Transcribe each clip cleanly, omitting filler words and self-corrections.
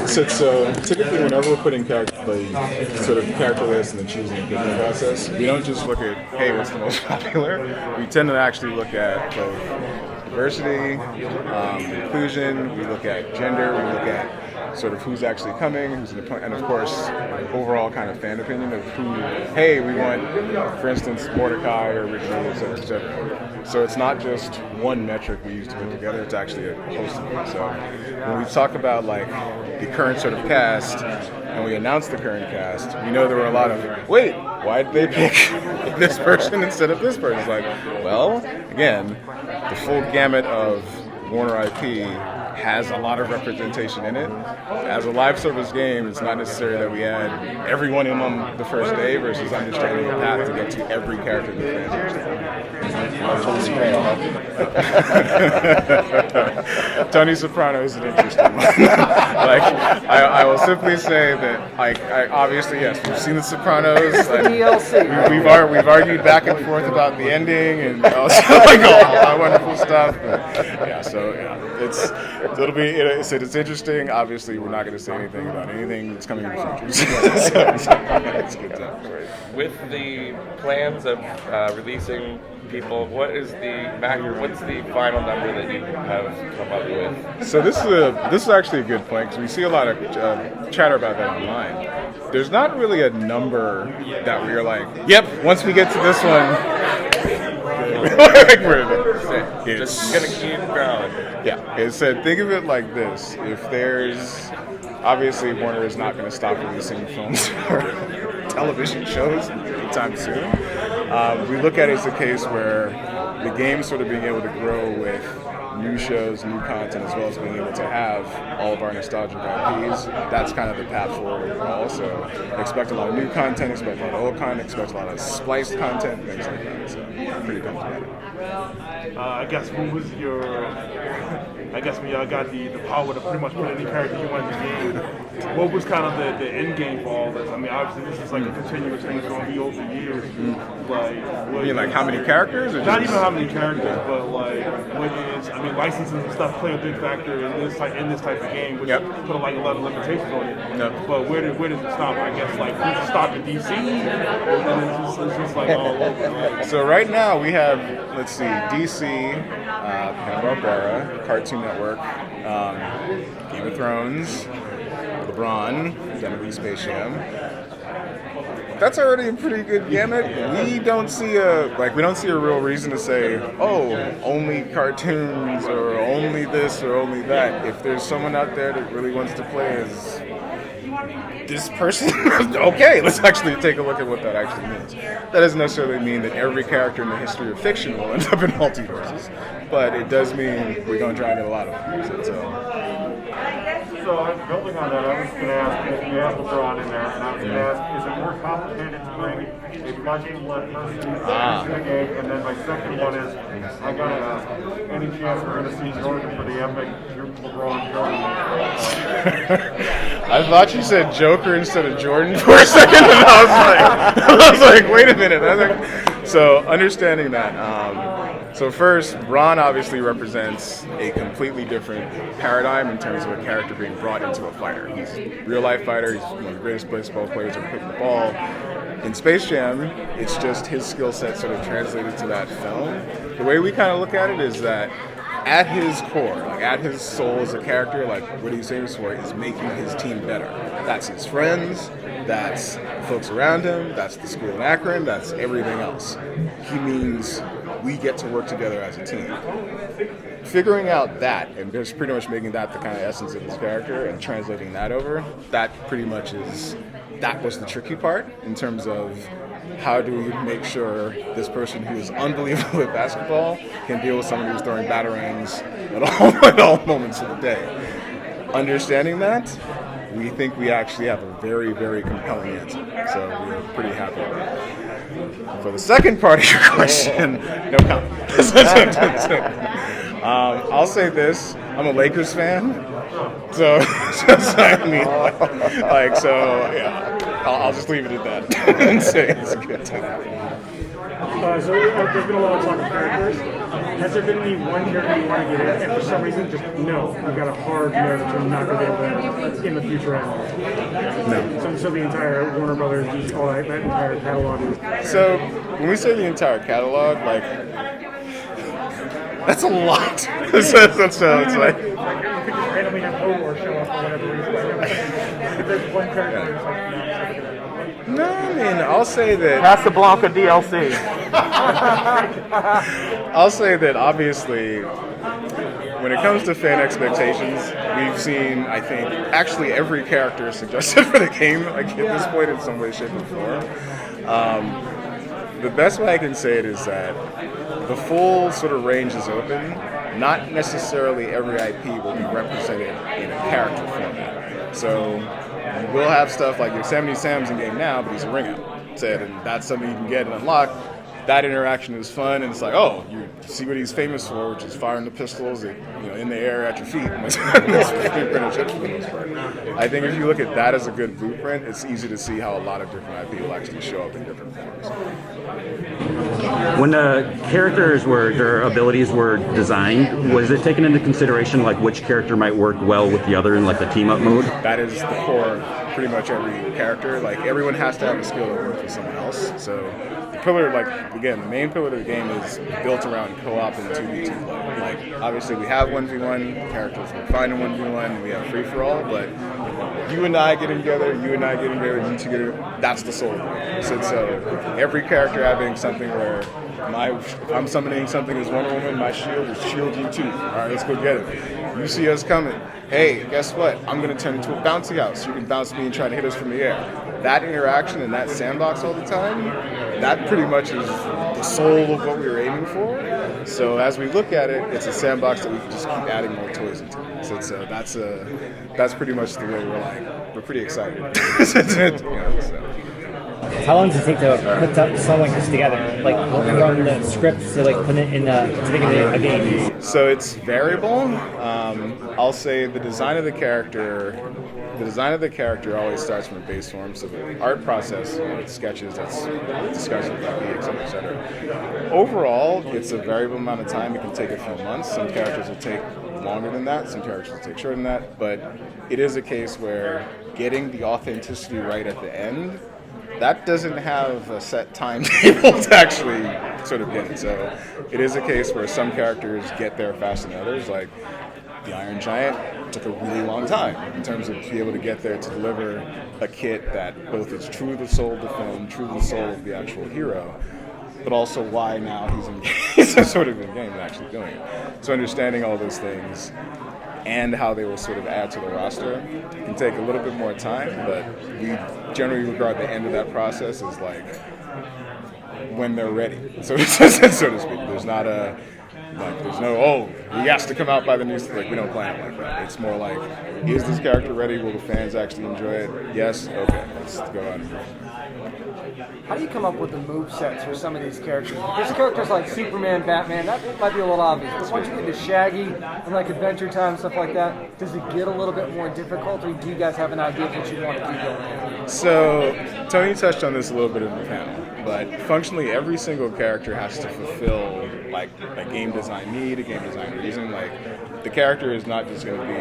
So typically, whenever we're putting sort of character lists and then choosing a picking process, we don't just look at, hey, what's the most popular. We tend to actually look at both diversity, inclusion. We look at gender. We look at sort of who's actually coming, who's in the and of course overall kind of fan opinion of who. Hey, we want, for instance, Mordecai or Richie, et cetera, et cetera. So it's not just one metric we use to put together, it's actually a host of them. So when we talk about like the current sort of cast and we announce the current cast, we know there were a lot of, wait, why did they pick this person instead of this person? It's like, well, again, the full gamut of Warner IP has a lot of representation in it. As a live service game, it's not necessary that we add everyone in on the first day versus understanding the path to get to every character in the franchise. Tony Soprano is an interesting one. Like, I will simply say that, I obviously, yes, we've seen The Sopranos. We've argued back and forth about the ending and also, like all that wonderful stuff. But yeah, so yeah, it's interesting. Obviously, we're not going to say anything about anything that's coming in the future. It's a good time. With the plans of releasing people, what's the final number that you have come up with? So this is actually a good point because we see a lot of chatter about that online. There's not really a number that we are like, yep, once we get to this one, just gonna keep growing. Yeah, it said, think of it like this: if there's obviously Warner is not going to stop releasing films or television shows anytime soon. We look at it as a case where the game sort of being able to grow with new shows, new content, as well as being able to have all of our nostalgic IPs. That's kind of the path forward overall. So expect a lot of new content, expect a lot of old content, expect a lot of spliced content, things like that. So pretty pumped about it. I guess what was your? I guess when y'all got the power to pretty much put any character you wanted in the game, what was kind of the end game for all this? I mean, obviously this is like a continuous thing that's going to be over the years. Like, you mean like how many characters? Or not even how many characters, but like what is? I mean, licenses and stuff play a big factor in this type of game, which put like a lot of limitations on it. Yep. But where does it stop? I guess like does it stop at DC, or then it's just like all over. So right now we have, let's see, DC, Hanna-Barbera, Cartoon Network, Game of Thrones, LeBron, then we Space Jam. That's already a pretty good gamut. We don't see a real reason to say, oh, only cartoons or only this or only that. If there's someone out there that really wants to play as this person, okay, let's actually take a look at what that actually means. That doesn't necessarily mean that every character in the history of fiction will end up in MultiVersus, but it does mean we're going to try and get a lot of them. So building on that, I was going to ask if you have LeBron in there, and I was going to ask, is it more complicated to bring a blood person into the game? And then my second one is, I got to ask, any chance we're going to see Jordan for the epic LeBron Jordan? I thought you said Joker instead of Jordan for a second, and I was like, wait a minute. So understanding that. So first, Ron obviously represents a completely different paradigm in terms of a character being brought into a fighter. He's a real-life fighter. He's one of the greatest baseball players ever put in the ball. In Space Jam, it's just his skill set sort of translated to that film. The way we kind of look at it is that at his core, like at his soul as a character, like what he's famous for is making his team better. That's his friends, that's the folks around him, that's the school in Akron, that's everything else. He means we get to work together as a team. Figuring out that, and just pretty much making that the kind of essence of his character and translating that over, that was the tricky part in terms of how do we make sure this person who is unbelievable at basketball can deal with someone who's throwing batarangs at all moments of the day. Understanding that, we think we actually have a very, very compelling answer. So we're pretty happy with that. For the second part of your question, no comment. I'll say this, I'm a Lakers fan. So, I'll just leave it at that and say it's a good time. So there's been a lot of talk of characters. Has there been any one character you want to get in, and for some reason, just no, you've got a hard no that you're not going to be able to in the future anymore? No. So the entire Warner Brothers, DC, all that entire catalog is. So when we say the entire catalog, like that's a lot. so it's like. You could just randomly have Ogre show up for whatever reason. If there's one character that's like, No, I mean, I'll say that. Casablanca DLC. I'll say that obviously, when it comes to fan expectations, we've seen, I think, actually every character suggested for the game, like at this point in some way, shape, or form. The best way I can say it is that the full sort of range is open. Not necessarily every IP will be represented in a character format. So we'll have stuff like Yosemite Sam's in game now, but he's a ring out. And that's something you can get and unlock. That interaction is fun, and it's like, oh, you see what he's famous for, which is firing the pistols in the air at your feet. I think if you look at that as a good blueprint, it's easy to see how a lot of different IP will actually show up in different forms. When the characters their abilities were designed, was it taken into consideration like which character might work well with the other in like the team up mode? That is the core of pretty much every character. Like everyone has to have a skill that works with someone else. So the pillar, like again, the main pillar of the game is built around co-op and 2v2 play. Like obviously we have 1v1 characters, we're fine in 1v1, and we have free for all, but you and I getting together, you two together, that's the soul of it. So every character having something where if I'm summoning something as Wonder Woman, my shield will shield you too. All right, let's go get it. You see us coming. Hey, guess what? I'm going to turn into a bouncy house. You can bounce me and try to hit us from the air. That interaction in that sandbox all the time, that pretty much is the soul of what we were aiming for. So as we look at it, it's a sandbox that we can just keep adding more toys into. So that's pretty much the way we're pretty excited. How long does it take to put something like this together? Like from the script to like put it in to make it a game? So it's variable. I'll say the design of the character always starts from a base form. So the art process, sketches, that's discussions about the etc. Overall, it's a variable amount of time. It can take a few months. Some characters will take longer than that. Some characters will take shorter than that. But it is a case where getting the authenticity right at the end, that doesn't have a set timetable to actually sort of get it. So it is a case where some characters get there faster than others. Like the Iron Giant took a really long time in terms of being able to get there to deliver a kit that both is true to the soul of the film, true to the soul of the actual hero, but also why now he's sort of in game and actually doing it. So understanding all those things and how they will sort of add to the roster can take a little bit more time, but we generally regard the end of that process as like when they're ready, so to speak. There's not there's no, he has to come out by the news. Like, we don't plan it like that. It's more like, is this character ready? Will the fans actually enjoy it? Yes? Okay, let's go out and do it. How do you come up with the movesets for some of these characters? There's characters like Superman, Batman, that might be a little obvious, but once you get into Shaggy and like Adventure Time, stuff like that, does it get a little bit more difficult, or do you guys have an idea of what you want to do going on? So, Tony touched on this a little bit in the panel, but functionally every single character has to fulfill like a game design need, a game design reason. Like, the character is not just going to be,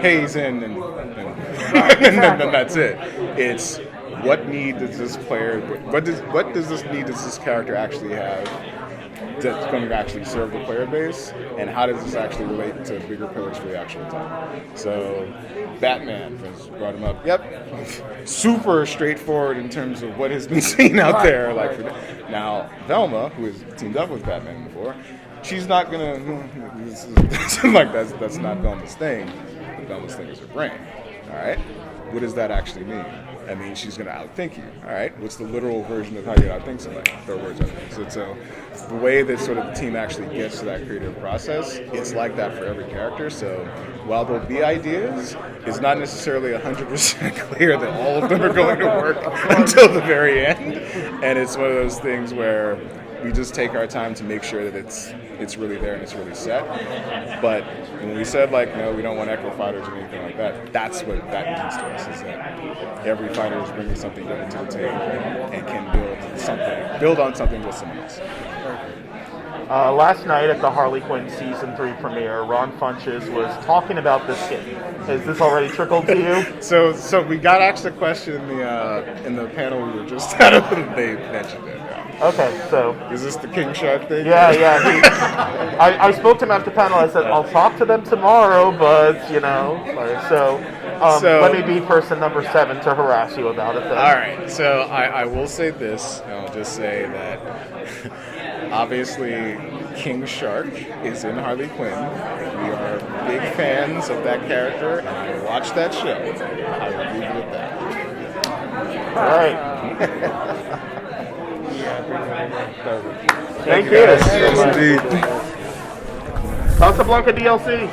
hey, he's in, and then that's it. It's what need does this player, what does this character actually have that's going to actually serve the player base, and how does this actually relate to bigger pillars for the actual time? So, Batman, for instance, brought him up. Yep, super straightforward in terms of what has been seen out there. Like now, Velma, who has teamed up with Batman before, she's not gonna like that's not Velma's thing. Velma's thing is her brain. All right, what does that actually mean? I mean, she's going to outthink you. All right, what's the literal version of how you outthink somebody? Throw words at me. So the way that sort of the team actually gets to that creative process, it's like that for every character. So while there'll be ideas, it's not necessarily 100% clear that all of them are going to work until the very end. And it's one of those things where we just take our time to make sure that it's really there and it's really set. But when we said, like, no, we don't want echo fighters or anything like that, that's what that means to us, is that every fighter is bringing something different to the table and can build on something with someone else. last night at the Harley Quinn Season 3 premiere, Ron Funches was talking about this game. Has this already trickled to you? So we got asked a question in the panel we were just at. They mentioned it. Yeah. Okay, so... Is this the King Shark thing? Yeah. I spoke to him after the panel. I said, I'll talk to them tomorrow, but, so let me be person number 7 to harass you about it then. All right, so I will say this, and I'll just say that obviously King Shark is in Harley Quinn. We are big fans of that character, and I watched that show. I will leave it at that. All right. Thank you. Yes, indeed. Casablanca DLC.